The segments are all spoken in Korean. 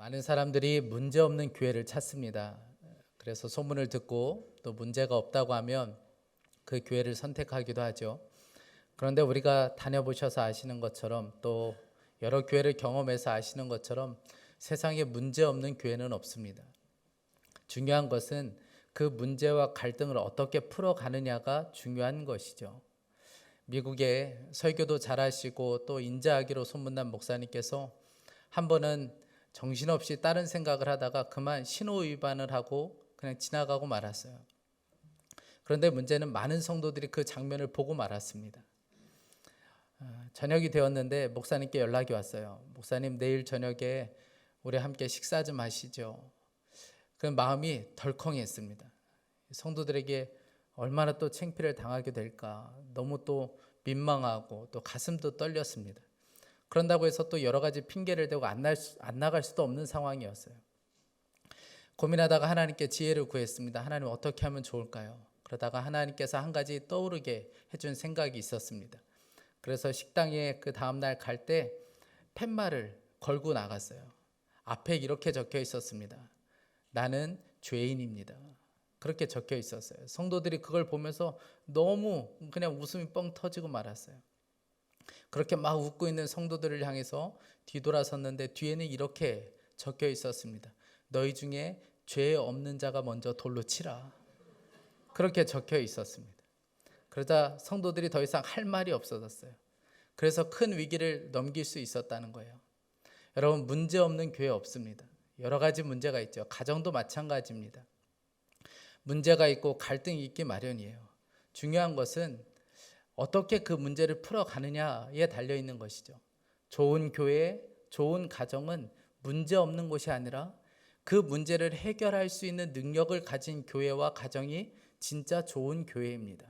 많은 사람들이 문제 없는 교회를 찾습니다. 그래서 소문을 듣고 또 문제가 없다고 하면 그 교회를 선택하기도 하죠. 그런데 우리가 다녀보셔서 아시는 것처럼 또 여러 교회를 경험해서 아시는 것처럼 세상에 문제 없는 교회는 없습니다. 중요한 것은 그 문제와 갈등을 어떻게 풀어가느냐가 중요한 것이죠. 미국에 설교도 잘하시고 또 인자하기로 소문난 목사님께서 한 번은 정신없이 다른 생각을 하다가 그만 신호 위반을 하고 그냥 지나가고 말았어요. 그런데 문제는 많은 성도들이 그 장면을 보고 말았습니다. 저녁이 되었는데 목사님께 연락이 왔어요. 목사님, 내일 저녁에 우리 함께 식사 좀 하시죠. 그 마음이 덜컹했습니다. 성도들에게 얼마나 또 창피를 당하게 될까, 너무 또 민망하고 또 가슴도 떨렸습니다. 그런다고 해서 또 여러 가지 핑계를 대고 안 나갈 수도 없는 상황이었어요. 고민하다가 하나님께 지혜를 구했습니다. 하나님, 어떻게 하면 좋을까요? 그러다가 하나님께서 한 가지 떠오르게 해준 생각이 있었습니다. 그래서 식당에 그 다음날 갈 때 팻말을 걸고 나갔어요. 앞에 이렇게 적혀 있었습니다. 나는 죄인입니다. 그렇게 적혀 있었어요. 성도들이 그걸 보면서 너무 그냥 웃음이 뻥 터지고 말았어요. 그렇게 막 웃고 있는 성도들을 향해서 뒤돌아섰는데 뒤에는 이렇게 적혀 있었습니다. 너희 중에 죄 없는 자가 먼저 돌로 치라. 그렇게 적혀 있었습니다. 그러자 성도들이 더 이상 할 말이 없어졌어요. 그래서 큰 위기를 넘길 수 있었다는 거예요. 여러분, 문제 없는 교회 없습니다. 여러 가지 문제가 있죠. 가정도 마찬가지입니다. 문제가 있고 갈등이 있기 마련이에요. 중요한 것은 어떻게 그 문제를 풀어가느냐에 달려있는 것이죠. 좋은 교회, 좋은 가정은 문제 없는 곳이 아니라 그 문제를 해결할 수 있는 능력을 가진 교회와 가정이 진짜 좋은 교회입니다.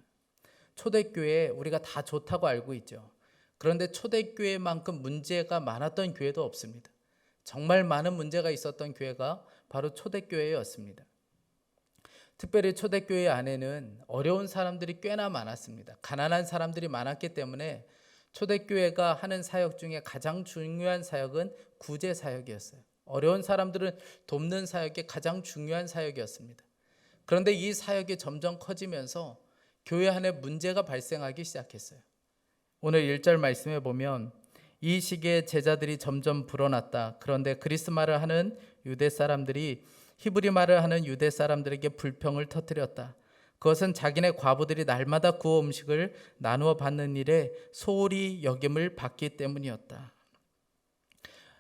초대교회 우리가 다 좋다고 알고 있죠. 그런데 초대교회만큼 문제가 많았던 교회도 없습니다. 정말 많은 문제가 있었던 교회가 바로 초대교회였습니다. 특별히 초대교회 안에는 어려운 사람들이 꽤나 많았습니다. 가난한 사람들이 많았기 때문에 초대교회가 하는 사역 중에 가장 중요한 사역은 구제 사역이었어요. 어려운 사람들을 돕는 사역이 가장 중요한 사역이었습니다. 그런데 이 사역이 점점 커지면서 교회 안에 문제가 발생하기 시작했어요. 오늘 1절 말씀에 보면 이 시기에 제자들이 점점 불어났다. 그런데 그리스 말을 하는 유대 사람들이 히브리 말을 하는 유대 사람들에게 불평을 터뜨렸다. 그것은 자기네 과부들이 날마다 구워 음식을 나누어 받는 일에 소홀히 여김을 받기 때문이었다.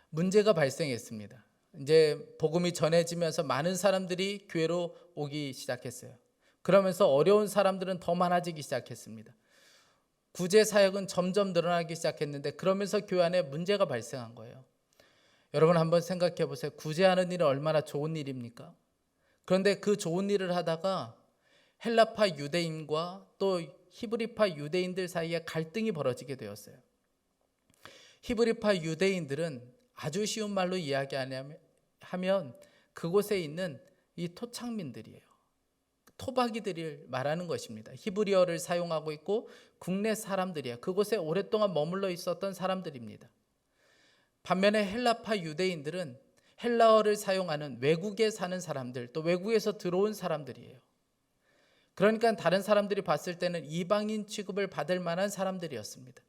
문제가 발생했습니다. 이제 복음이 전해지면서 많은 사람들이 교회로 오기 시작했어요. 그러면서 어려운 사람들은 더 많아지기 시작했습니다. 구제 사역은 점점 늘어나기 시작했는데 그러면서 교회 안에 문제가 발생한 거예요. 여러분 한번 생각해 보세요. 구제하는 일은 얼마나 좋은 일입니까? 그런데 그 좋은 일을 하다가 헬라파 유대인과 또 히브리파 유대인들 사이에 갈등이 벌어지게 되었어요. 히브리파 유대인들은 아주 쉬운 말로 이야기하면 그곳에 있는 이 토착민들이에요. 토박이들을 말하는 것입니다. 히브리어를 사용하고 있고 국내 사람들이에요. 그곳에 오랫동안 머물러 있었던 사람들입니다. 반면에 헬라파 유대인들은 헬라어를 사용하는 외국에 사는 사람들, 또 외국에서 들어온 사람들이에요. 그러니까 다른 사람들이 봤을 때는 이방인 취급을 받을 만한 사람들이었습니다.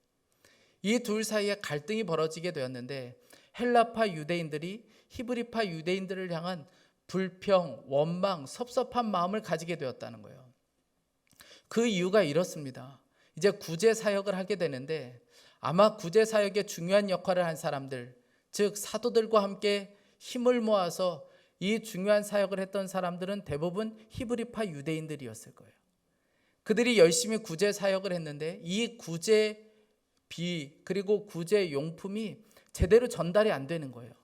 이 둘 사이에 갈등이 벌어지게 되었는데 헬라파 유대인들이 히브리파 유대인들을 향한 불평, 원망, 섭섭한 마음을 가지게 되었다는 거예요. 그 이유가 이렇습니다. 이제 구제 사역을 하게 되는데 아마 구제 사역에 중요한 역할을 한 사람들, 즉 사도들과 함께 힘을 모아서 이 중요한 사역을 했던 사람들은 대부분 히브리파 유대인들이었을 거예요. 그들이 열심히 구제 사역을 했는데 이 구제비 그리고 구제 용품이 제대로 전달이 안 되는 거예요.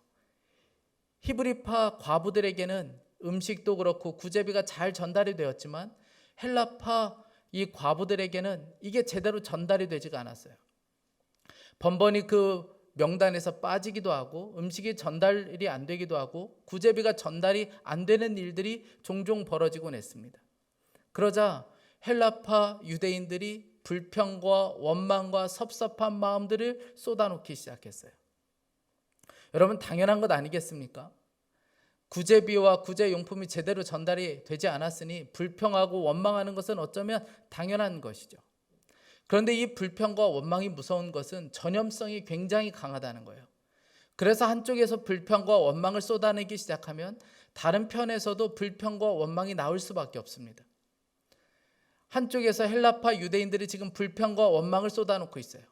히브리파 과부들에게는 음식도 그렇고 구제비가 잘 전달이 되었지만 헬라파 이 과부들에게는 이게 제대로 전달이 되지가 않았어요. 번번이 그 명단에서 빠지기도 하고 음식이 전달이 안 되기도 하고 구제비가 전달이 안 되는 일들이 종종 벌어지곤 했습니다. 그러자 헬라파 유대인들이 불평과 원망과 섭섭한 마음들을 쏟아놓기 시작했어요. 여러분 당연한 것 아니겠습니까? 구제비와 구제용품이 제대로 전달이 되지 않았으니 불평하고 원망하는 것은 어쩌면 당연한 것이죠. 그런데 이 불평과 원망이 무서운 것은 전염성이 굉장히 강하다는 거예요. 그래서 한쪽에서 불평과 원망을 쏟아내기 시작하면 다른 편에서도 불평과 원망이 나올 수밖에 없습니다. 한쪽에서 헬라파 유대인들이 지금 불평과 원망을 쏟아놓고 있어요.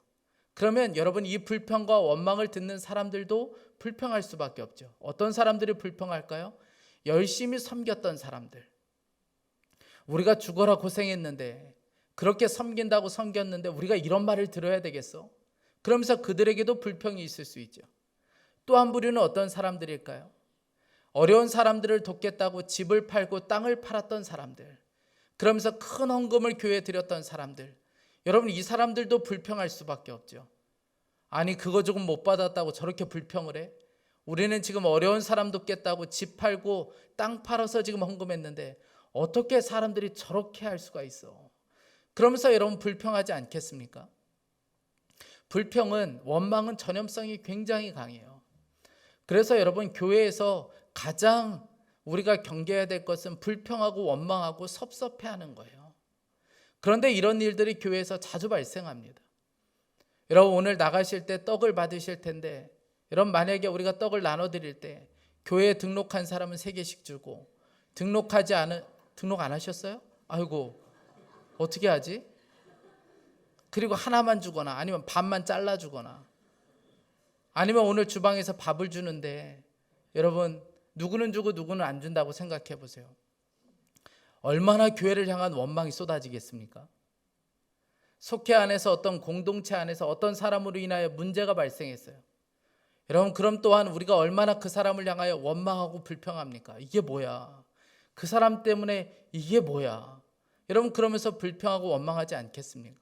그러면 여러분, 이 불평과 원망을 듣는 사람들도 불평할 수밖에 없죠. 어떤 사람들이 불평할까요? 열심히 섬겼던 사람들. 우리가 죽어라 고생했는데, 그렇게 섬긴다고 섬겼는데 우리가 이런 말을 들어야 되겠어? 그러면서 그들에게도 불평이 있을 수 있죠. 또 한 부류는 어떤 사람들일까요? 어려운 사람들을 돕겠다고 집을 팔고 땅을 팔았던 사람들, 그러면서 큰 헌금을 교회에 드렸던 사람들. 여러분, 이 사람들도 불평할 수밖에 없죠. 아니, 그거 조금 못 받았다고 저렇게 불평을 해? 우리는 지금 어려운 사람 돕겠다고 집 팔고 땅 팔아서 지금 헌금했는데 어떻게 사람들이 저렇게 할 수가 있어? 그러면서 여러분 불평하지 않겠습니까? 불평은, 원망은 전염성이 굉장히 강해요. 그래서 여러분, 교회에서 가장 우리가 경계해야 될 것은 불평하고 원망하고 섭섭해하는 거예요. 그런데 이런 일들이 교회에서 자주 발생합니다. 여러분, 오늘 나가실 때 떡을 받으실 텐데, 여러분, 만약에 우리가 떡을 나눠드릴 때 교회에 등록한 사람은 3개씩 주고, 등록 안 하셨어요? 아이고, 어떻게 하지? 그리고 하나만 주거나 아니면 반만 잘라주거나, 아니면 오늘 주방에서 밥을 주는데 여러분, 누구는 주고 누구는 안 준다고 생각해 보세요. 얼마나 교회를 향한 원망이 쏟아지겠습니까? 속회 안에서, 어떤 공동체 안에서 어떤 사람으로 인하여 문제가 발생했어요. 여러분, 그럼 또한 우리가 얼마나 그 사람을 향하여 원망하고 불평합니까? 이게 뭐야? 그 사람 때문에 이게 뭐야? 여러분, 그러면서 불평하고 원망하지 않겠습니까?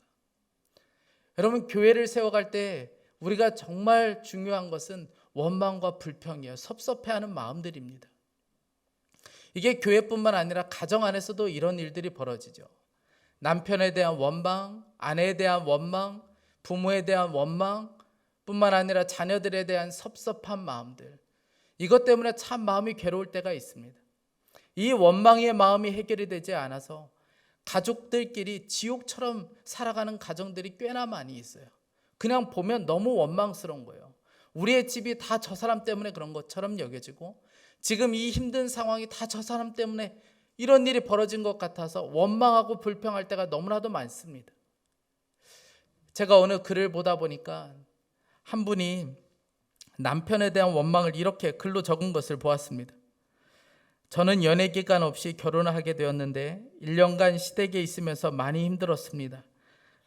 여러분, 교회를 세워갈 때 우리가 정말 중요한 것은 원망과 불평이에요. 섭섭해하는 마음들입니다. 이게 교회뿐만 아니라 가정 안에서도 이런 일들이 벌어지죠. 남편에 대한 원망, 아내에 대한 원망, 부모에 대한 원망 뿐만 아니라 자녀들에 대한 섭섭한 마음들, 이것 때문에 참 마음이 괴로울 때가 있습니다. 이 원망의 마음이 해결이 되지 않아서 가족들끼리 지옥처럼 살아가는 가정들이 꽤나 많이 있어요. 그냥 보면 너무 원망스러운 거예요. 우리의 집이 다 저 사람 때문에 그런 것처럼 여겨지고, 지금 이 힘든 상황이 다 저 사람 때문에 이런 일이 벌어진 것 같아서 원망하고 불평할 때가 너무나도 많습니다. 제가 어느 글을 보다 보니까 한 분이 남편에 대한 원망을 이렇게 글로 적은 것을 보았습니다. 저는 연애 기간 없이 결혼을 하게 되었는데 1년간 시댁에 있으면서 많이 힘들었습니다.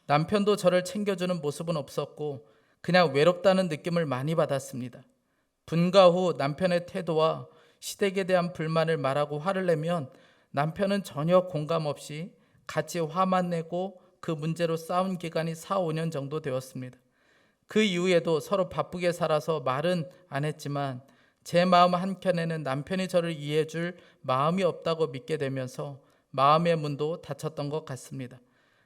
남편도 저를 챙겨주는 모습은 없었고 그냥 외롭다는 느낌을 많이 받았습니다. 분가 후 남편의 태도와 시댁에 대한 불만을 말하고 화를 내면 남편은 전혀 공감 없이 같이 화만 내고 그 문제로 싸운 기간이 4, 5년 정도 되었습니다. 그 이후에도 서로 바쁘게 살아서 말은 안 했지만 제 마음 한켠에는 남편이 저를 이해해 줄 마음이 없다고 믿게 되면서 마음의 문도 닫혔던 것 같습니다.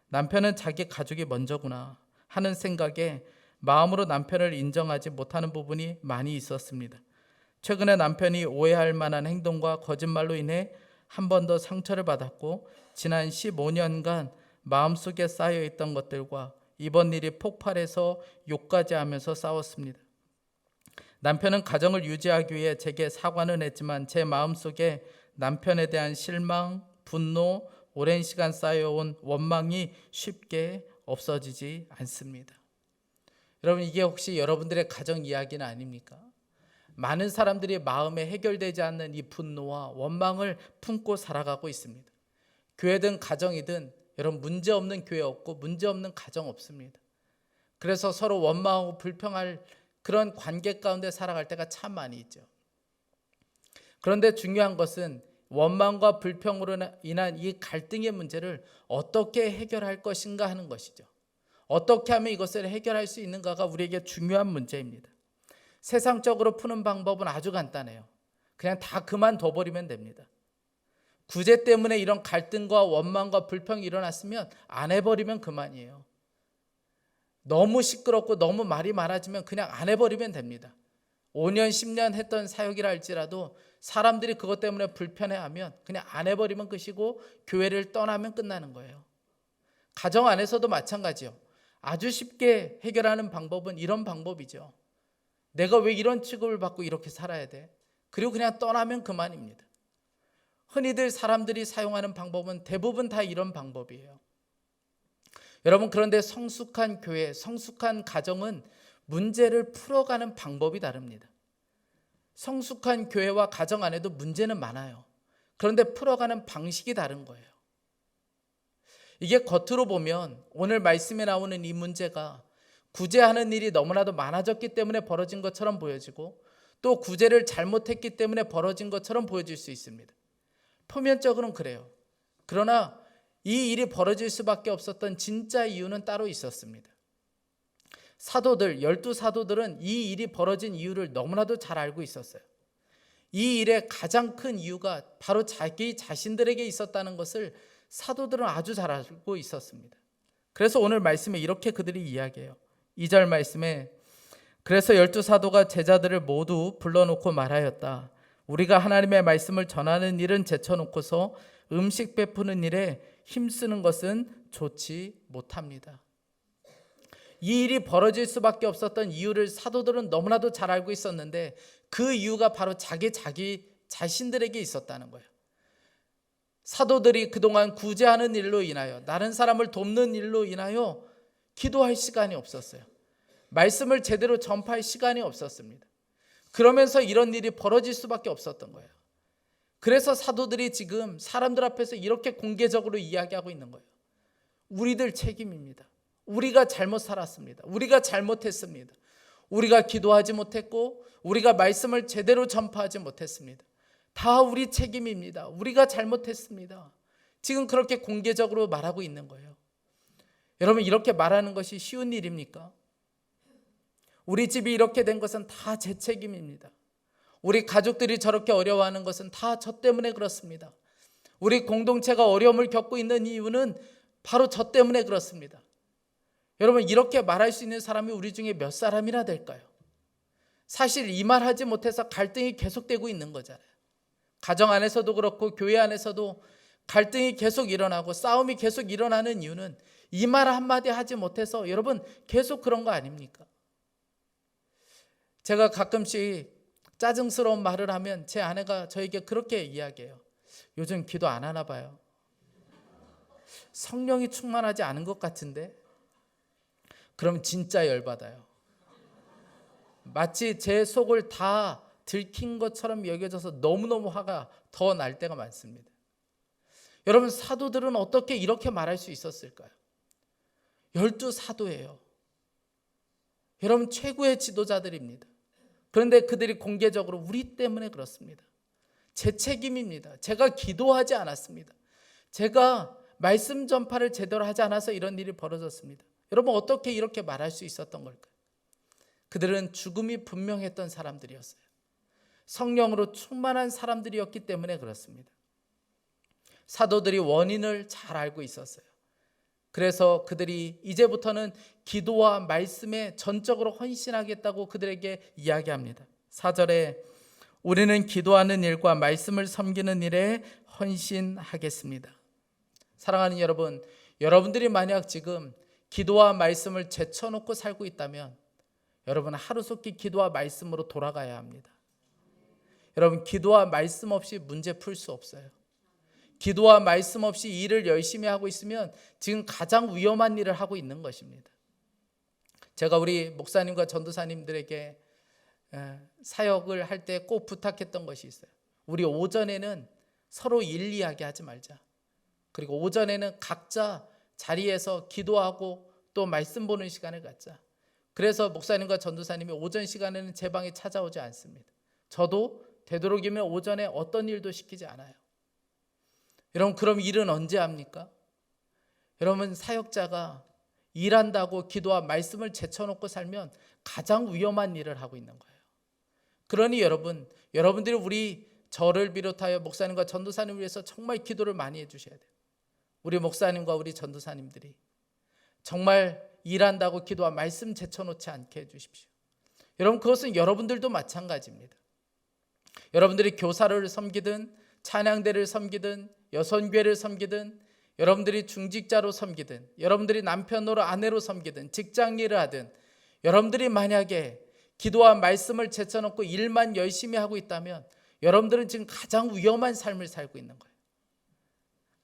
남편은 자기 가족이 먼저구나 하는 생각에 마음으로 남편을 인정하지 못하는 부분이 많이 있었습니다. 최근에 남편이 오해할 만한 행동과 거짓말로 인해 한 번 더 상처를 받았고, 지난 15년간 마음속에 쌓여있던 것들과 이번 일이 폭발해서 욕까지 하면서 싸웠습니다. 남편은 가정을 유지하기 위해 제게 사과는 했지만 제 마음속에 남편에 대한 실망, 분노, 오랜 시간 쌓여온 원망이 쉽게 없어지지 않습니다. 여러분, 이게 혹시 여러분들의 가정 이야기는 아닙니까? 많은 사람들이 마음에 해결되지 않는 이 분노와 원망을 품고 살아가고 있습니다. 교회든 가정이든 여러분, 문제 없는 교회 없고 문제 없는 가정 없습니다. 그래서 서로 원망하고 불평할 그런 관계 가운데 살아갈 때가 참 많이 있죠. 그런데 중요한 것은 원망과 불평으로 인한 이 갈등의 문제를 어떻게 해결할 것인가 하는 것이죠. 어떻게 하면 이것을 해결할 수 있는가가 우리에게 중요한 문제입니다. 세상적으로 푸는 방법은 아주 간단해요. 그냥 다 그만둬버리면 됩니다. 구제 때문에 이런 갈등과 원망과 불평이 일어났으면 안 해버리면 그만이에요. 너무 시끄럽고 너무 말이 많아지면 그냥 안 해버리면 됩니다. 5년 10년 했던 사역이라 할지라도 사람들이 그것 때문에 불편해하면 그냥 안 해버리면 끝이고 교회를 떠나면 끝나는 거예요. 가정 안에서도 마찬가지요. 아주 쉽게 해결하는 방법은 이런 방법이죠. 내가 왜 이런 취급을 받고 이렇게 살아야 돼? 그리고 그냥 떠나면 그만입니다. 흔히들 사람들이 사용하는 방법은 대부분 다 이런 방법이에요. 여러분, 그런데 성숙한 교회, 성숙한 가정은 문제를 풀어가는 방법이 다릅니다. 성숙한 교회와 가정 안에도 문제는 많아요. 그런데 풀어가는 방식이 다른 거예요. 이게 겉으로 보면 오늘 말씀에 나오는 이 문제가 구제하는 일이 너무나도 많아졌기 때문에 벌어진 것처럼 보여지고, 또 구제를 잘못했기 때문에 벌어진 것처럼 보여질 수 있습니다. 표면적으로는 그래요. 그러나 이 일이 벌어질 수밖에 없었던 진짜 이유는 따로 있었습니다. 사도들, 12사도들은 이 일이 벌어진 이유를 너무나도 잘 알고 있었어요. 이 일의 가장 큰 이유가 바로 자기 자신들에게 있었다는 것을 사도들은 아주 잘 알고 있었습니다. 그래서 오늘 말씀에 이렇게 그들이 이야기해요. 2절 말씀에 그래서 12사도가 제자들을 모두 불러놓고 말하였다. 우리가 하나님의 말씀을 전하는 일은 제쳐놓고서 음식 베푸는 일에 힘쓰는 것은 좋지 못합니다. 이 일이 벌어질 수밖에 없었던 이유를 사도들은 너무나도 잘 알고 있었는데 그 이유가 바로 자기 자신들에게 있었다는 거예요. 사도들이 그동안 구제하는 일로 인하여, 다른 사람을 돕는 일로 인하여 기도할 시간이 없었어요. 말씀을 제대로 전파할 시간이 없었습니다. 그러면서 이런 일이 벌어질 수밖에 없었던 거예요. 그래서 사도들이 지금 사람들 앞에서 이렇게 공개적으로 이야기하고 있는 거예요. 우리들 책임입니다. 우리가 잘못 살았습니다. 우리가 잘못했습니다. 우리가 기도하지 못했고 우리가 말씀을 제대로 전파하지 못했습니다. 다 우리 책임입니다. 우리가 잘못했습니다. 지금 그렇게 공개적으로 말하고 있는 거예요. 여러분, 이렇게 말하는 것이 쉬운 일입니까? 우리 집이 이렇게 된 것은 다 제 책임입니다. 우리 가족들이 저렇게 어려워하는 것은 다 저 때문에 그렇습니다. 우리 공동체가 어려움을 겪고 있는 이유는 바로 저 때문에 그렇습니다. 여러분, 이렇게 말할 수 있는 사람이 우리 중에 몇 사람이나 될까요? 사실 이 말 하지 못해서 갈등이 계속되고 있는 거잖아요. 가정 안에서도 그렇고 교회 안에서도 갈등이 계속 일어나고 싸움이 계속 일어나는 이유는 이 말 한마디 하지 못해서 여러분 계속 그런 거 아닙니까? 제가 가끔씩 짜증스러운 말을 하면 제 아내가 저에게 그렇게 이야기해요. 요즘 기도 안 하나 봐요. 성령이 충만하지 않은 것 같은데? 그럼 진짜 열받아요. 마치 제 속을 다 들킨 것처럼 여겨져서 너무너무 화가 더 날 때가 많습니다. 여러분, 사도들은 어떻게 이렇게 말할 수 있었을까요? 12사도예요. 여러분, 최고의 지도자들입니다. 그런데 그들이 공개적으로 우리 때문에 그렇습니다. 제 책임입니다. 제가 기도하지 않았습니다. 제가 말씀 전파를 제대로 하지 않아서 이런 일이 벌어졌습니다. 여러분, 어떻게 이렇게 말할 수 있었던 걸까요? 그들은 죽음이 분명했던 사람들이었어요. 성령으로 충만한 사람들이었기 때문에 그렇습니다. 사도들이 원인을 잘 알고 있었어요. 그래서 그들이 이제부터는 기도와 말씀에 전적으로 헌신하겠다고 그들에게 이야기합니다. 4절에 우리는 기도하는 일과 말씀을 섬기는 일에 헌신하겠습니다. 사랑하는 여러분, 여러분들이 만약 지금 기도와 말씀을 제쳐놓고 살고 있다면 여러분, 하루속히 기도와 말씀으로 돌아가야 합니다. 여러분, 기도와 말씀 없이 문제 풀 수 없어요. 기도와 말씀 없이 일을 열심히 하고 있으면 지금 가장 위험한 일을 하고 있는 것입니다. 제가 우리 목사님과 전도사님들에게 사역을 할 때 꼭 부탁했던 것이 있어요. 우리 오전에는 서로 일 이야기하지 말자. 그리고 오전에는 각자 자리에서 기도하고 또 말씀 보는 시간을 갖자. 그래서 목사님과 전도사님이 오전 시간에는 제 방에 찾아오지 않습니다. 저도 되도록이면 오전에 어떤 일도 시키지 않아요. 여러분, 그럼 일은 언제 합니까? 여러분, 사역자가 일한다고 기도와 말씀을 제쳐놓고 살면 가장 위험한 일을 하고 있는 거예요. 그러니 여러분들이 우리 저를 비롯하여 목사님과 전도사님을 위해서 정말 기도를 많이 해주셔야 돼요. 우리 목사님과 우리 전도사님들이 정말 일한다고 기도와 말씀 제쳐놓지 않게 해주십시오. 여러분, 그것은 여러분들도 마찬가지입니다. 여러분들이 교사를 섬기든 찬양대를 섬기든 여선교회를 섬기든 여러분들이 중직자로 섬기든 여러분들이 남편으로 아내로 섬기든 직장일을 하든 여러분들이 만약에 기도와 말씀을 제쳐놓고 일만 열심히 하고 있다면 여러분들은 지금 가장 위험한 삶을 살고 있는 거예요.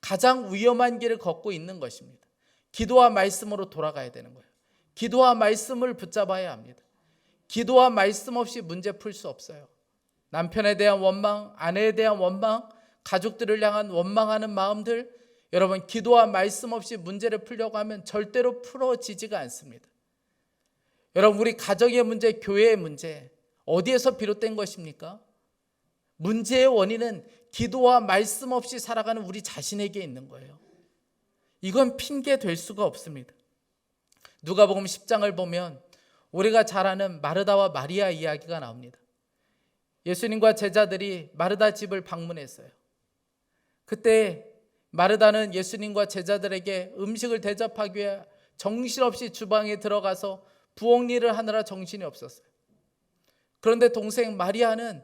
가장 위험한 길을 걷고 있는 것입니다. 기도와 말씀으로 돌아가야 되는 거예요. 기도와 말씀을 붙잡아야 합니다. 기도와 말씀 없이 문제 풀 수 없어요. 남편에 대한 원망, 아내에 대한 원망, 가족들을 향한 원망하는 마음들, 여러분 기도와 말씀 없이 문제를 풀려고 하면 절대로 풀어지지가 않습니다. 여러분, 우리 가정의 문제, 교회의 문제 어디에서 비롯된 것입니까? 문제의 원인은 기도와 말씀 없이 살아가는 우리 자신에게 있는 거예요. 이건 핑계 될 수가 없습니다. 누가복음 10장을 보면 우리가 잘 아는 마르다와 마리아 이야기가 나옵니다. 예수님과 제자들이 마르다 집을 방문했어요. 그때 마르다는 예수님과 제자들에게 음식을 대접하기 위해 정신없이 주방에 들어가서 부엌 일을 하느라 정신이 없었어요. 그런데 동생 마리아는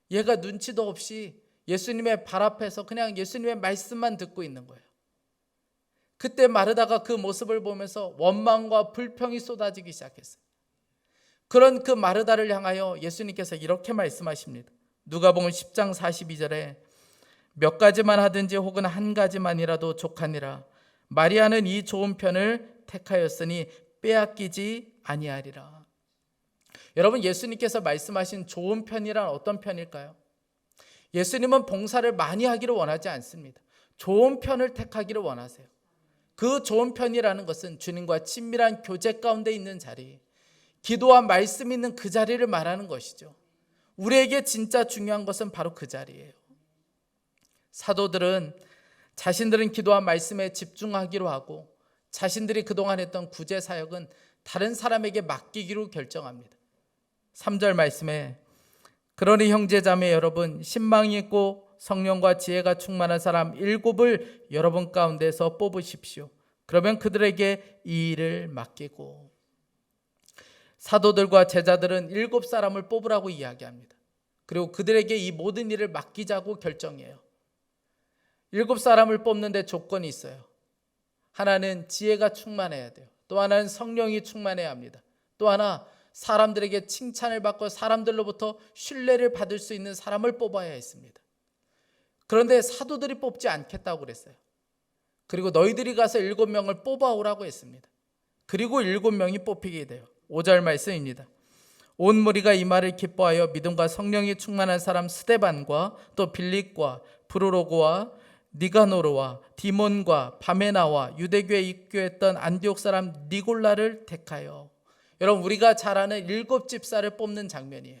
얘가 눈치도 없이 예수님의 발 앞에서 그냥 예수님의 말씀만 듣고 있는 거예요. 그때 마르다가 그 모습을 보면서 원망과 불평이 쏟아지기 시작했어요. 그런 그 마르다를 향하여 예수님께서 이렇게 말씀하십니다. 누가복음 10장 42절에 몇 가지만 하든지 혹은 한 가지만이라도 족하니라. 마리아는 이 좋은 편을 택하였으니 빼앗기지 아니하리라. 여러분, 예수님께서 말씀하신 좋은 편이란 어떤 편일까요? 예수님은 봉사를 많이 하기를 원하지 않습니다. 좋은 편을 택하기를 원하세요. 그 좋은 편이라는 것은 주님과 친밀한 교제 가운데 있는 자리, 기도와 말씀이 있는 그 자리를 말하는 것이죠. 우리에게 진짜 중요한 것은 바로 그 자리예요. 사도들은 자신들은 기도와 말씀에 집중하기로 하고 자신들이 그동안 했던 구제 사역은 다른 사람에게 맡기기로 결정합니다. 3절 말씀에 그러니 형제자매 여러분, 신망이 있고 성령과 지혜가 충만한 사람 7을 여러분 가운데서 뽑으십시오. 그러면 그들에게 이 일을 맡기고. 사도들과 제자들은 7사람을 뽑으라고 이야기합니다. 그리고 그들에게 이 모든 일을 맡기자고 결정해요. 7사람을 뽑는데 조건이 있어요. 하나는 지혜가 충만해야 돼요. 또 하나는 성령이 충만해야 합니다. 또 하나, 사람들에게 칭찬을 받고 사람들로부터 신뢰를 받을 수 있는 사람을 뽑아야 했습니다. 그런데 사도들이 뽑지 않겠다고 그랬어요. 그리고 너희들이 가서 7명을 뽑아오라고 했습니다. 그리고 7명이 뽑히게 돼요. 5절 말씀입니다. 온 무리가 이 말을 기뻐하여 믿음과 성령이 충만한 사람 스데반과 또 빌립과 브루로고와 니가노르와 디몬과 바메나와 유대교에 입교했던 안디옥 사람 니골라를 택하여. 여러분, 우리가 잘 아는 7집사를 뽑는 장면이에요.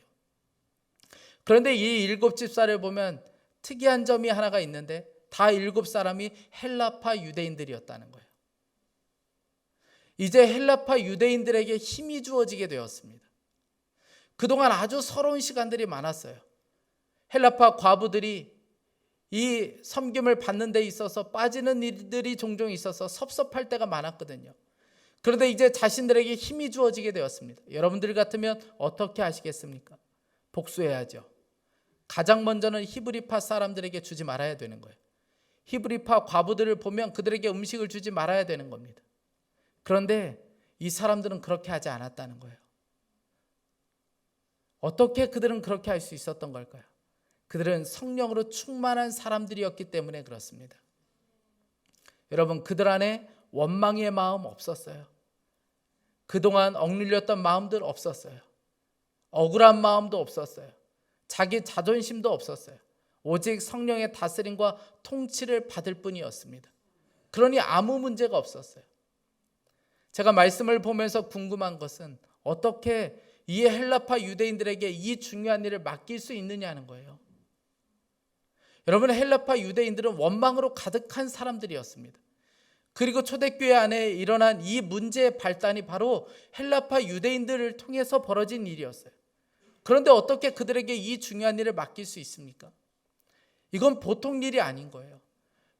그런데 이 7집사를 보면 특이한 점이 하나가 있는데 다 7사람이 헬라파 유대인들이었다는 거예요. 이제 헬라파 유대인들에게 힘이 주어지게 되었습니다. 그동안 아주 서러운 시간들이 많았어요. 헬라파 과부들이 이 섬김을 받는 데 있어서 빠지는 일들이 종종 있어서 섭섭할 때가 많았거든요. 그런데 이제 자신들에게 힘이 주어지게 되었습니다. 여러분들 같으면 어떻게 하시겠습니까? 복수해야죠. 가장 먼저는 히브리파 사람들에게 주지 말아야 되는 거예요. 히브리파 과부들을 보면 그들에게 음식을 주지 말아야 되는 겁니다. 그런데 이 사람들은 그렇게 하지 않았다는 거예요. 어떻게 그들은 그렇게 할 수 있었던 걸까요? 그들은 성령으로 충만한 사람들이었기 때문에 그렇습니다. 여러분, 그들 안에 원망의 마음 없었어요. 그동안 억눌렸던 마음들 없었어요. 억울한 마음도 없었어요. 자기 자존심도 없었어요. 오직 성령의 다스림과 통치를 받을 뿐이었습니다. 그러니 아무 문제가 없었어요. 제가 말씀을 보면서 궁금한 것은 어떻게 이 헬라파 유대인들에게 이 중요한 일을 맡길 수 있느냐는 거예요. 여러분, 헬라파 유대인들은 원망으로 가득한 사람들이었습니다. 그리고 초대교회 안에 일어난 이 문제의 발단이 바로 헬라파 유대인들을 통해서 벌어진 일이었어요. 그런데 어떻게 그들에게 이 중요한 일을 맡길 수 있습니까? 이건 보통 일이 아닌 거예요.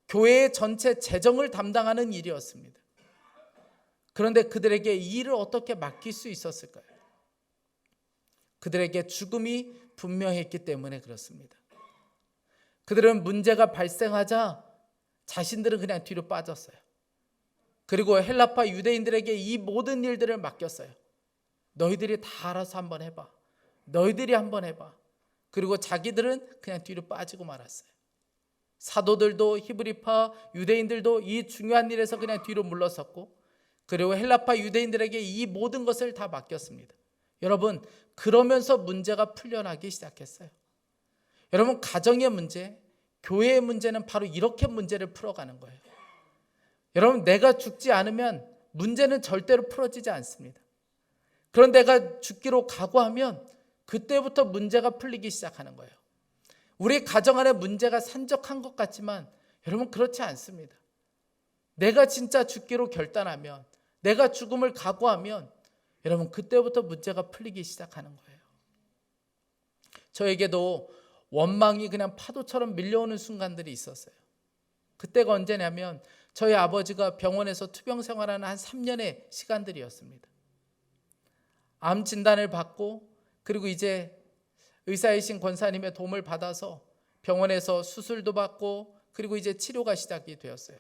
교회의 전체 재정을 담당하는 일이었습니다. 그런데 그들에게 이 일을 어떻게 맡길 수 있었을까요? 그들에게 죽음이 분명했기 때문에 그렇습니다. 그들은 문제가 발생하자 자신들은 그냥 뒤로 빠졌어요. 그리고 헬라파 유대인들에게 이 모든 일들을 맡겼어요. 너희들이 다 알아서 한번 해봐. 너희들이 한번 해봐. 그리고 자기들은 그냥 뒤로 빠지고 말았어요. 사도들도 히브리파 유대인들도 이 중요한 일에서 그냥 뒤로 물러섰고, 그리고 헬라파 유대인들에게 이 모든 것을 다 맡겼습니다. 여러분, 그러면서 문제가 풀려나기 시작했어요. 여러분, 가정의 문제, 교회의 문제는 바로 이렇게 문제를 풀어가는 거예요. 여러분, 내가 죽지 않으면 문제는 절대로 풀어지지 않습니다. 그런데 내가 죽기로 각오하면 그때부터 문제가 풀리기 시작하는 거예요. 우리 가정 안에 문제가 산적한 것 같지만 여러분, 그렇지 않습니다. 내가 진짜 죽기로 결단하면, 내가 죽음을 각오하면 여러분, 그때부터 문제가 풀리기 시작하는 거예요. 저에게도 원망이 그냥 파도처럼 밀려오는 순간들이 있었어요. 그때가 언제냐면 저희 아버지가 병원에서 투병 생활하는 한 3년의 시간들이었습니다. 암 진단을 받고, 그리고 이제 의사이신 권사님의 도움을 받아서 병원에서 수술도 받고, 그리고 이제 치료가 시작이 되었어요.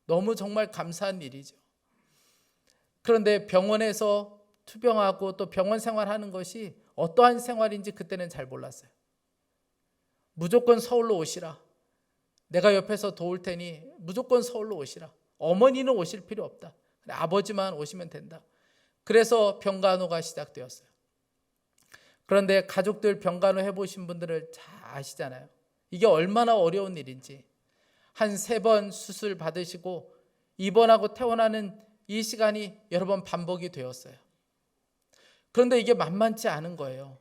너무 정말 감사한 일이죠. 그런데 병원에서 투병하고 또 병원 생활하는 것이 어떠한 생활인지 그때는 잘 몰랐어요. 무조건 서울로 오시라. 내가 옆에서 도울 테니 무조건 서울로 오시라. 어머니는 오실 필요 없다. 아버지만 오시면 된다. 그래서 병간호가 시작되었어요. 그런데 가족들 병간호 해보신 분들을 잘 아시잖아요. 이게 얼마나 어려운 일인지. 한 3번 수술 받으시고 입원하고 퇴원하는 이 시간이 여러 번 반복이 되었어요. 그런데 이게 만만치 않은 거예요.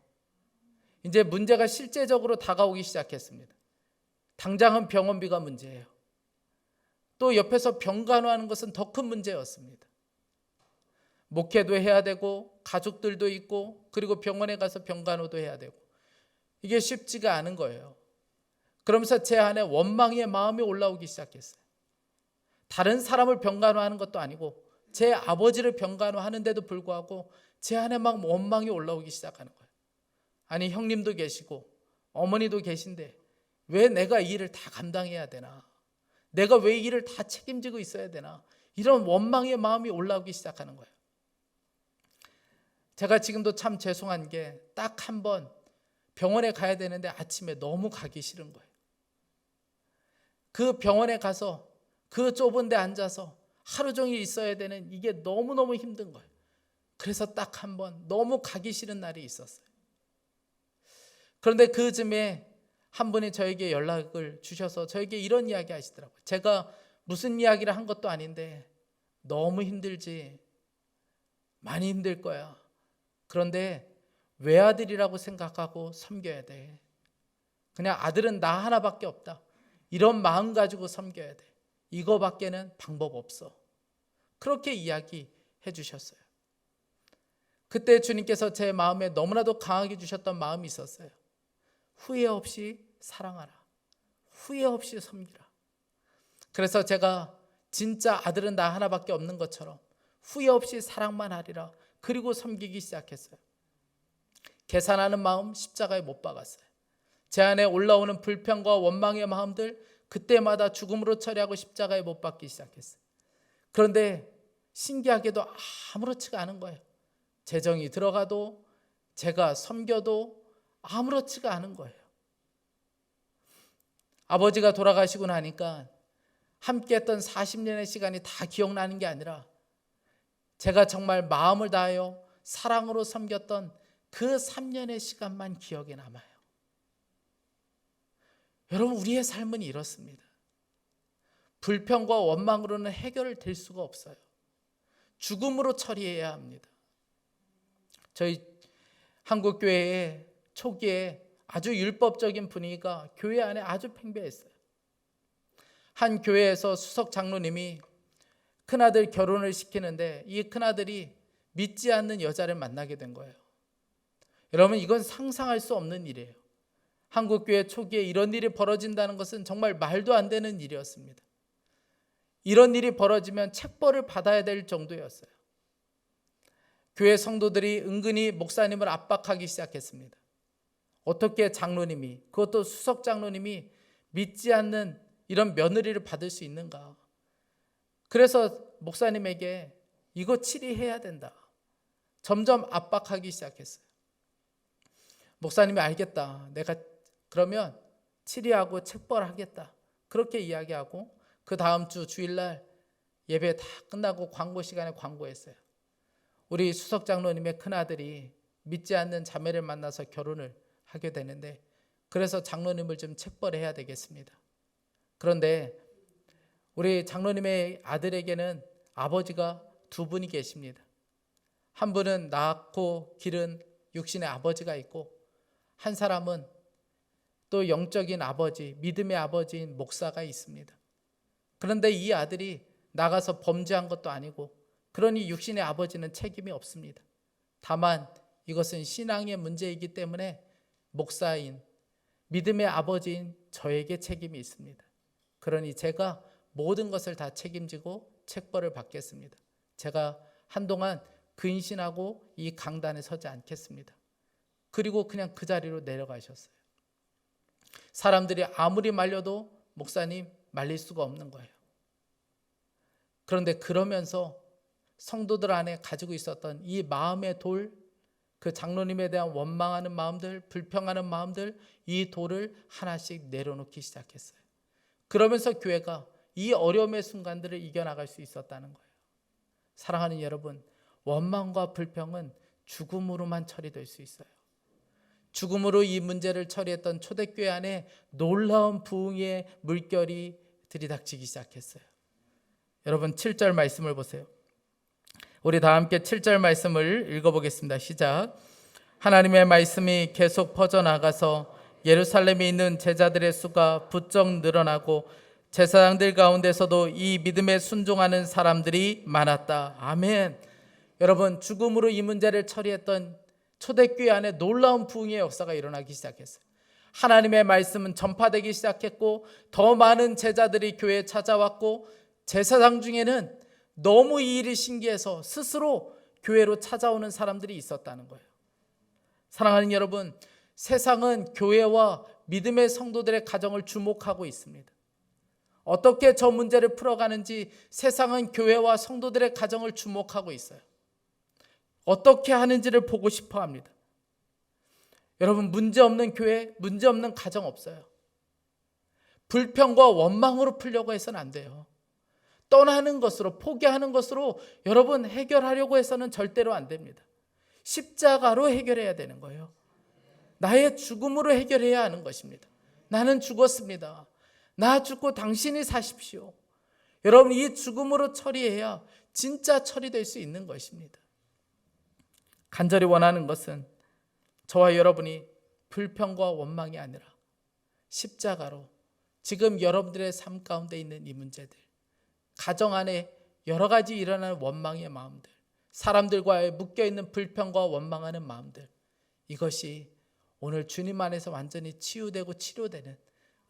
이제 문제가 실제적으로 다가오기 시작했습니다. 당장은 병원비가 문제예요. 또 옆에서 병간호하는 것은 더 큰 문제였습니다. 목회도 해야 되고 가족들도 있고, 그리고 병원에 가서 병간호도 해야 되고, 이게 쉽지가 않은 거예요. 그러면서 제 안에 원망의 마음이 올라오기 시작했어요. 다른 사람을 병간호하는 것도 아니고 제 아버지를 병간호하는데도 불구하고 제 안에 막 원망이 올라오기 시작하는 거예요. 아니, 형님도 계시고 어머니도 계신데 왜 내가 이 일을 다 감당해야 되나? 내가 왜 이 일을 다 책임지고 있어야 되나? 이런 원망의 마음이 올라오기 시작하는 거예요. 제가 지금도 참 죄송한 게, 딱 한 번 병원에 가야 되는데 아침에 너무 가기 싫은 거예요. 그 병원에 가서 그 좁은 데 앉아서 하루 종일 있어야 되는 이게 너무너무 힘든 거예요. 그래서 딱 한 번 너무 가기 싫은 날이 있었어요. 그런데 그 즈음에 한 분이 저에게 연락을 주셔서 저에게 이런 이야기 하시더라고요. 제가 무슨 이야기를 한 것도 아닌데 너무 힘들지, 많이 힘들 거야. 그런데 외아들이라고 생각하고 섬겨야 돼. 그냥 아들은 나 하나밖에 없다. 이런 마음 가지고 섬겨야 돼. 이거밖에는 방법 없어. 그렇게 이야기해 주셨어요. 그때 주님께서 제 마음에 너무나도 강하게 주셨던 마음이 있었어요. 후회 없이 사랑하라. 후회 없이 섬기라. 그래서 제가 진짜 아들은 나 하나밖에 없는 것처럼 후회 없이 사랑만 하리라. 그리고 섬기기 시작했어요. 계산하는 마음 십자가에 못 박았어요. 제 안에 올라오는 불평과 원망의 마음들 그때마다 죽음으로 처리하고 십자가에 못 박기 시작했어요. 그런데 신기하게도 아무렇지가 않은 거예요. 재정이 들어가도 제가 섬겨도 아무렇지가 않은 거예요. 아버지가 돌아가시고 나니까 함께했던 40년의 시간이 다 기억나는 게 아니라 제가 정말 마음을 다하여 사랑으로 섬겼던 그 3년의 시간만 기억에 남아요. 여러분, 우리의 삶은 이렇습니다. 불평과 원망으로는 해결될 수가 없어요. 죽음으로 처리해야 합니다. 저희 한국교회의 초기에 아주 율법적인 분위기가 교회 안에 아주 팽배했어요. 한 교회에서 수석 장로님이 큰아들 결혼을 시키는데 이 큰아들이 믿지 않는 여자를 만나게 된 거예요. 여러분, 이건 상상할 수 없는 일이에요. 한국교회 초기에 이런 일이 벌어진다는 것은 정말 말도 안 되는 일이었습니다. 이런 일이 벌어지면 책벌을 받아야 될 정도였어요. 교회 성도들이 은근히 목사님을 압박하기 시작했습니다. 어떻게 장로님이, 그것도 수석 장로님이 믿지 않는 이런 며느리를 받을 수 있는가? 그래서 목사님에게 이거 치리해야 된다. 점점 압박하기 시작했어요. 목사님이 알겠다. 내가 그러면 치리하고 책벌하겠다. 그렇게 이야기하고 그 다음 주 주일날 예배 다 끝나고 광고 시간에 광고했어요. 우리 수석 장로님의 큰아들이 믿지 않는 자매를 만나서 결혼을 하게 되는데, 그래서 장로님을 좀 책벌해야 되겠습니다. 그런데 우리 장로님의 아들에게는 아버지가 두 분이 계십니다. 한 분은 낳고 기른 육신의 아버지가 있고, 한 사람은 또 영적인 아버지, 믿음의 아버지인 목사가 있습니다. 그런데 이 아들이 나가서 범죄한 것도 아니고, 그러니 육신의 아버지는 책임이 없습니다. 다만 이것은 신앙의 문제이기 때문에 목사인 믿음의 아버지인 저에게 책임이 있습니다. 그러니 제가 모든 것을 다 책임지고 책벌을 받겠습니다. 제가 한동안 근신하고 이 강단에 서지 않겠습니다. 그리고 그냥 그 자리로 내려가셨어요. 사람들이 아무리 말려도 목사님 말릴 수가 없는 거예요. 그런데 그러면서 성도들 안에 가지고 있었던 이 마음의 돌, 그 장로님에 대한 원망하는 마음들, 불평하는 마음들, 이 돌을 하나씩 내려놓기 시작했어요. 그러면서 교회가 이 어려움의 순간들을 이겨나갈 수 있었다는 거예요. 사랑하는 여러분, 원망과 불평은 죽음으로만 처리될 수 있어요. 죽음으로 이 문제를 처리했던 초대교회 안에 놀라운 부흥의 물결이 들이닥치기 시작했어요. 여러분 7절 말씀을 보세요. 우리 다 함께 7절 말씀을 읽어보겠습니다. 시작. 하나님의 말씀이 계속 퍼져나가서 예루살렘에 있는 제자들의 수가 부쩍 늘어나고 제사장들 가운데서도 이 믿음에 순종하는 사람들이 많았다. 아멘. 여러분, 죽음으로 이 문제를 처리했던 초대교회 안에 놀라운 부흥의 역사가 일어나기 시작했어요. 하나님의 말씀은 전파되기 시작했고, 더 많은 제자들이 교회에 찾아왔고, 제사장 중에는 너무 이 일이 신기해서 스스로 교회로 찾아오는 사람들이 있었다는 거예요. 사랑하는 여러분, 세상은 교회와 믿음의 성도들의 가정을 주목하고 있습니다. 어떻게 저 문제를 풀어가는지 세상은 교회와 성도들의 가정을 주목하고 있어요. 어떻게 하는지를 보고 싶어 합니다. 여러분, 문제없는 교회, 문제없는 가정 없어요. 불평과 원망으로 풀려고 해서는 안 돼요. 떠나는 것으로, 포기하는 것으로 여러분 해결하려고 해서는 절대로 안 됩니다. 십자가로 해결해야 되는 거예요. 나의 죽음으로 해결해야 하는 것입니다. 나는 죽었습니다. 나 죽고 당신이 사십시오. 여러분, 이 죽음으로 처리해야 진짜 처리될 수 있는 것입니다. 간절히 원하는 것은 저와 여러분이 불평과 원망이 아니라 십자가로 지금 여러분들의 삶 가운데 있는 이 문제들, 가정 안에 여러 가지 일어나는 원망의 마음들, 사람들과의 묶여있는 불평과 원망하는 마음들, 이것이 오늘 주님 안에서 완전히 치유되고 치료되는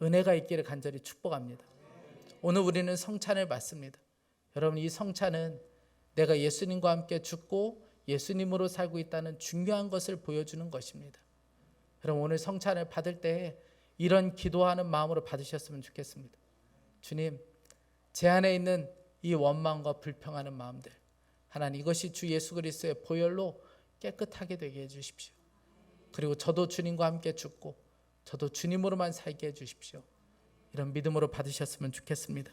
은혜가 있기를 간절히 축복합니다. 오늘 우리는 성찬을 받습니다. 여러분, 이 성찬은 내가 예수님과 함께 죽고 예수님으로 살고 있다는 중요한 것을 보여주는 것입니다. 여러분, 오늘 성찬을 받을 때 이런 기도하는 마음으로 받으셨으면 좋겠습니다. 주님, 제 안에 있는 이 원망과 불평하는 마음들, 하나님, 이것이 주 예수 그리스도의 보혈로 깨끗하게 되게 해주십시오. 그리고 저도 주님과 함께 죽고 저도 주님으로만 살게 해주십시오. 이런 믿음으로 받으셨으면 좋겠습니다.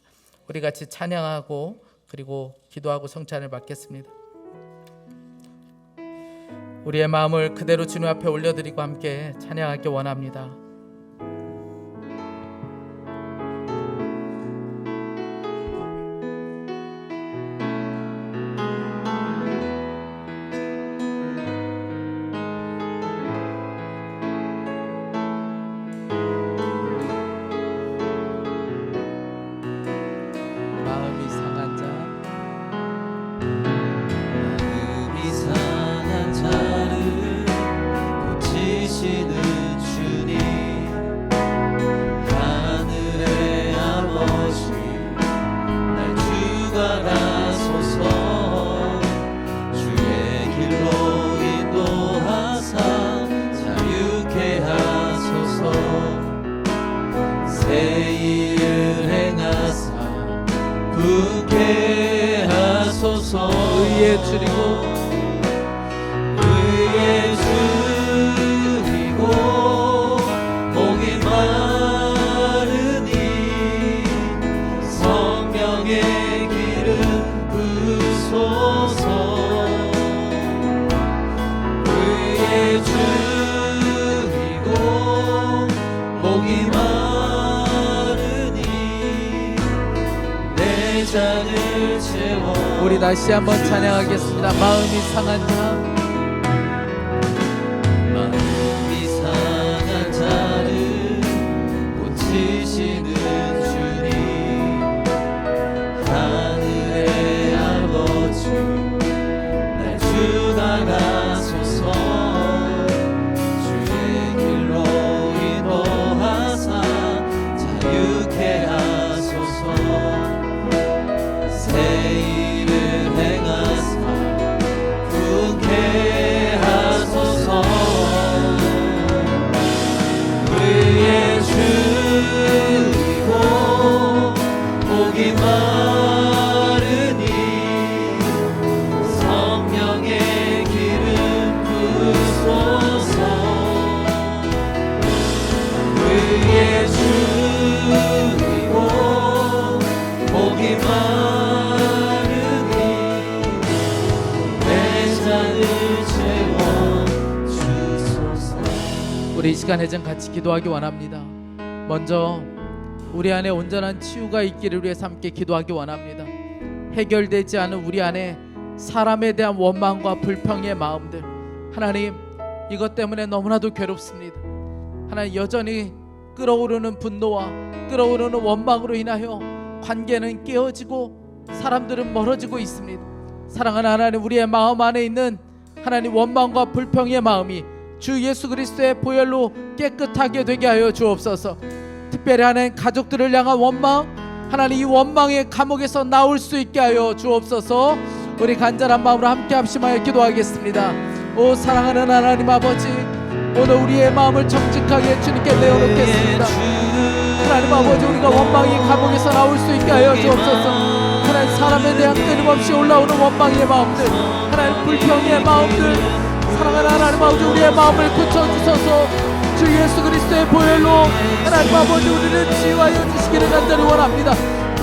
우리 같이 찬양하고 그리고 기도하고 성찬을 받겠습니다. 우리의 마음을 그대로 주님 앞에 올려드리고 함께 찬양하기 원합니다. 마음이 상한 자를 고치시는 주님, 새 일을 행하사 분케 하소서. 의에 줄이고 의에 줄이고 목이 마르니 성령의 기름 부소서. 의에 줄이고 목이 마르니 내 잔을 채워. 우리 다시 한번 찬양하겠습니다. 마음이 상한 자, 마음이 상한 자를 고치시는 주님, 하늘의 아버지 날 주관하소서. 주의 길로 인도하사 자유케 하소서. 새 일을 행하사 분케 하소서. 의에 줄이고 목이 마르니 성령의 기름 부소서. 의에 줄이고 목이 마르니 내 잔을 채워 주소서. 우리 이 시간에 좀 같이 기도하기 원합니다. 먼저 우리 안에 온전한 치유가 있기를 위해서 함께 기도하기 원합니다. 해결되지 않은 우리 안에 사람에 대한 원망과 불평의 마음들, 하나님, 이것 때문에 너무나도 괴롭습니다. 하나님, 여전히 끓어오르는 분노와 끓어오르는 원망으로 인하여 관계는 깨어지고 사람들은 멀어지고 있습니다. 사랑하는 하나님, 우리의 마음 안에 있는 하나님 원망과 불평의 마음이 주 예수 그리스도의 보혈로 깨끗하게 되게 하여 주옵소서. 특별히 하나님, 가족들을 향한 원망, 하나님 이 원망의 감옥에서 나올 수 있게 하여 주옵소서. 우리 간절한 마음으로 함께 합심하여 기도하겠습니다. 오 사랑하는 하나님 아버지, 오늘 우리의 마음을 정직하게 주님께 내어놓겠습니다. 하나님 아버지, 우리가 원망의 감옥에서 나올 수 있게 하여 주옵소서. 하나님, 사람에 대한 끊임없이 올라오는 원망의 마음들, 하나님 불평의 마음들, 사랑하는 하나님 아버지, 우리의 마음을 고쳐주소서. 주 예수 그리스도의 보혈로 하나님 아버지, 우리를 치유하여 주시기를 간절히 원합니다.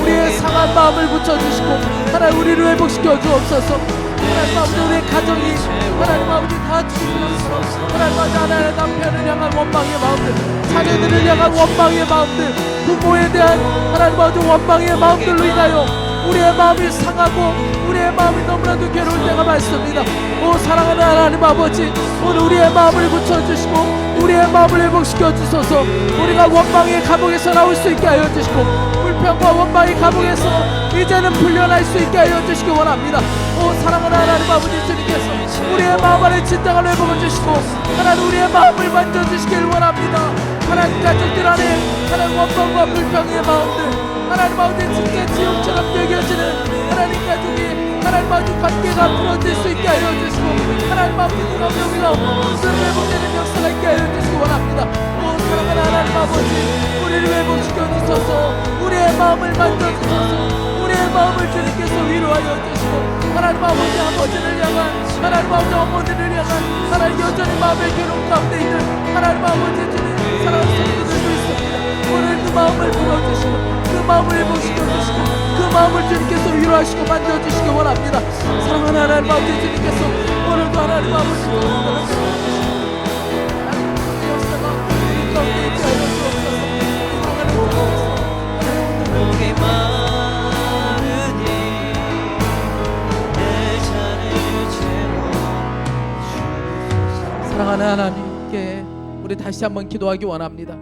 우리의 상한 마음을 고쳐주시고 하나님 우리를 회복시켜 주옵소서. 하나님 아버지, 우리의 가정이 하나님 아버지 다 치유하소서. 하나님 아버지, 하나님의 남편을 향한 원망의 마음들, 자녀들을 향한 원망의 마음들, 부모에 대한 하나님 아버지 원망의 마음들로 인하여 우리의 마음이 상하고 우리의 마음이 너무나도 괴로울 때가 많습니다. 오 사랑하는 하나님 아버지, 오늘 우리의 마음을 고쳐주시고 우리의 마음을 회복시켜 주소서. 우리가 원망의 감옥에서 나올 수 있게 하여 주시고 불평과 원망의 감옥에서 이제는 풀려날 수 있게 하여 주시기 원합니다. 오 사랑하는 하나님 아버지, 주님께서 우리의 마음 안에 진정한 회복을 주시고 하나님 우리의 마음을 만져주시길 원합니다. 하나님, 가족들 안에 하나님 원망과 불평의 마음들, 하나님 아버지 진짜 지옥처럼 여겨지는 하나님 가족이 하나님 아버지 관계가 풀어질 수 있게 하여 주시고 하나님 아버지 우리가 회복되는 역사가 있게 하여 주시기 원합니다. 오 사랑하는 하나님 아버지, 우리를 회복시켜 주셔서 우리의 마음을 만져주셔서 우리의 마음을 주님께서 위로하여 주시고 하나님 아버지, 아버지를 향한 하나님 아버지, 어머니를 향한 하나님 여전히 마음의 괴로움 가운데 있는 하나님 아버지 주님 사랑하는 성도들도 있습니다. 오늘 그 마음을 풀어주시고 그 마음을 회복시켜주시고 그 마음을 주님께서 위로하시고 만져주시기 원합니다. 사랑하는 하나님 아버지, 주님께서 오늘도 하나님 아버지 역사가 우리 가운데 있게 하여 주옵소서. 목이 마르니 내 잔을 채워 주소서. 사랑하는 하나님께 우리 다시 한번 기도하기 원합니다.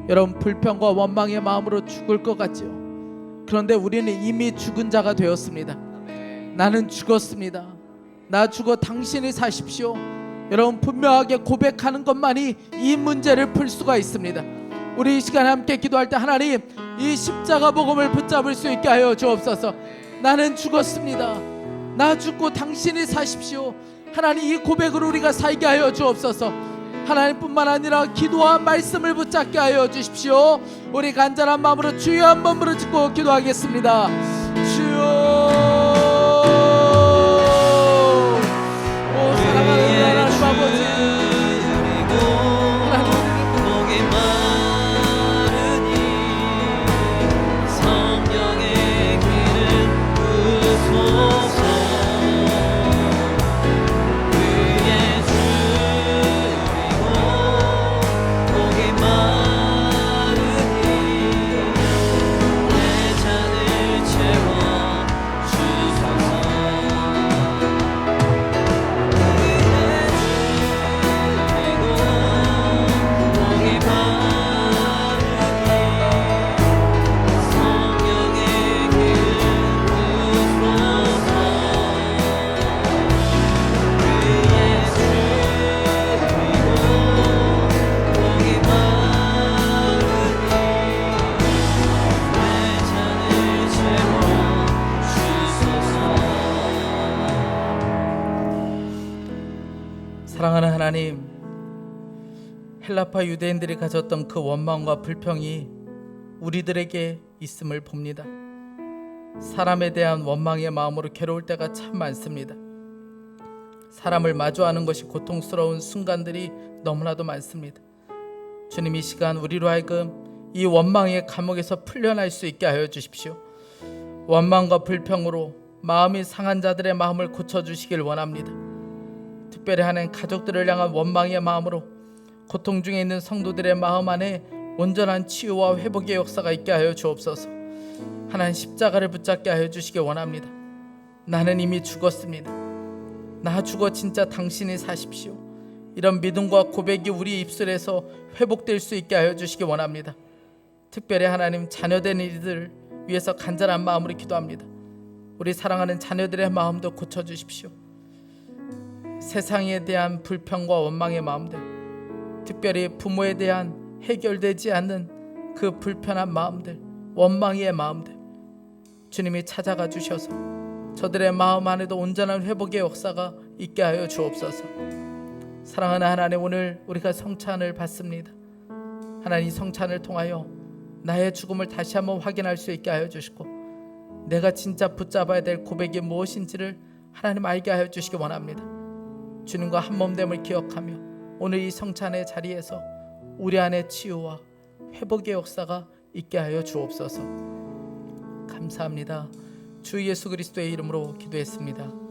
여러분, 불평과 원망의 마음으로 죽을 것 같죠? 그런데 우리는 이미 죽은 자가 되었습니다. 나는 죽었습니다. 나 죽어 당신이 사십시오. 여러분, 분명하게 고백하는 것만이 이 문제를 풀 수가 있습니다. 우리 이 시간에 함께 기도할 때 하나님, 이 십자가 복음을 붙잡을 수 있게 하여 주옵소서. 나는 죽었습니다. 나 죽고 당신이 사십시오. 하나님, 이 고백으로 우리가 살게 하여 주옵소서. 하나님뿐만 아니라 기도와 말씀을 붙잡게 하여 주십시오. 우리 간절한 마음으로 주여 한번 부르짖고 기도하겠습니다. 주여, 오 사랑하는 하나님 아버지, 사랑하는 하나님, 헬라파 유대인들이 가졌던 그 원망과 불평이 우리들에게 있음을 봅니다. 사람에 대한 원망의 마음으로 괴로울 때가 참 많습니다. 사람을 마주하는 것이 고통스러운 순간들이 너무나도 많습니다. 주님, 이 시간 우리로 하여금 이 원망의 감옥에서 풀려날 수 있게 하여 주십시오. 원망과 불평으로 마음이 상한 자들의 마음을 고쳐주시길 원합니다. 특별히 하나님, 가족들을 향한 원망의 마음으로 고통 중에 있는 성도들의 마음 안에 온전한 치유와 회복의 역사가 있게 하여 주옵소서. 하나님, 십자가를 붙잡게 하여 주시기 원합니다. 나는 이미 죽었습니다. 나 죽어 진짜 당신이 사십시오. 이런 믿음과 고백이 우리 입술에서 회복될 수 있게 하여 주시기 원합니다. 특별히 하나님, 자녀된 이들 위해서 간절한 마음으로 기도합니다. 우리 사랑하는 자녀들의 마음도 고쳐주십시오. 세상에 대한 불평과 원망의 마음들, 특별히 부모에 대한 해결되지 않는 그 불편한 마음들, 원망의 마음들, 주님이 찾아가 주셔서 저들의 마음 안에도 온전한 회복의 역사가 있게 하여 주옵소서. 사랑하는 하나님, 오늘 우리가 성찬을 받습니다. 하나님, 이 성찬을 통하여 나의 죽음을 다시 한번 확인할 수 있게 하여 주시고, 내가 진짜 붙잡아야 될 고백이 무엇인지를 하나님 알게 하여 주시기 원합니다. 주님과 한몸됨을 기억하며 오늘 이 성찬의 자리에서 우리 안에 치유와 회복의 역사가 있게 하여 주옵소서. 감사합니다. 주 예수 그리스도의 이름으로 기도했습니다.